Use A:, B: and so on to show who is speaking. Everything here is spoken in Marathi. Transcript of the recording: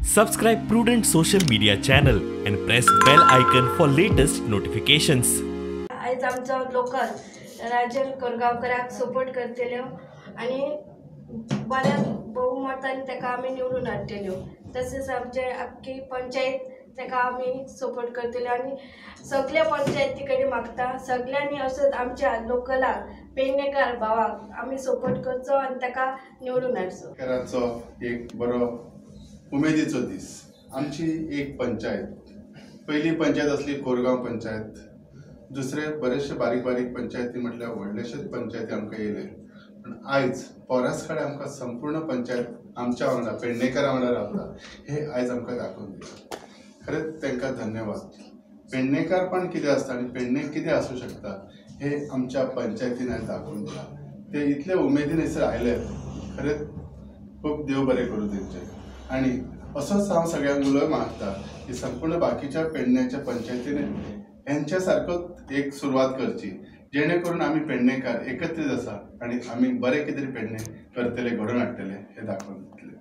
A: Subscribe Prudent social media channel and press bell icon for latest notifications.
B: आज आमचा लोकल राजन कोरगावकराक सपोर्ट करतल्यो आणि बऱ्याच बहुमताने ताका आमी निवडून हाडटल्यो। तसेच आमचे अख्खी पंचायत ताका आमी सपोर्ट करतल्यो आणि सगळ्या पंचायती कडेन मागता सगळ्यांनी असोच आमच्या लोकलाक पेडणेकर भावाक आमी सपोर्ट करचो आणि ताका निवडून हाडचो।
C: कराचो एक बरो उमेदीचो दीस। आमची एक पंचायत, पहिली पंचायत असली कोरगांव पंचायत, दुसरे बरेचशे बारीक बारीक पंचायती म्हटल्यार व्हडलेशेच पंचायती आमकां येयले। पण आयज पोरास कडेन आमकां संपूर्ण पंचायत आमच्या वांगडा पेडणेकरा वांगडा रावता हे आयज आमकां दाखोवन दिला। खरेंच तांकां धन्यवाद। पेडणेकारपण कितें आसता आनी पेडणेक कितें आसूं शकता हे आमच्या पंचायतीन आयज दाखोवन दिला। ते इतले उमेदीन हैसर आयले, खरेंच खूब देव बरें करूं तेंचे। आणि असोच हांव सगळ्यांक उलोय मागता की संपूर्ण बाकीच्या पेडण्याच्या पंचायतीने हेंच्या सारकोच एक सुरवात करची, जेणे करून आमी पेडणेकार एकत्रीत आसा आणि आमी बरे कितें पेडणे करतले, घडोवन हाडटले हे दाखोवन दितले।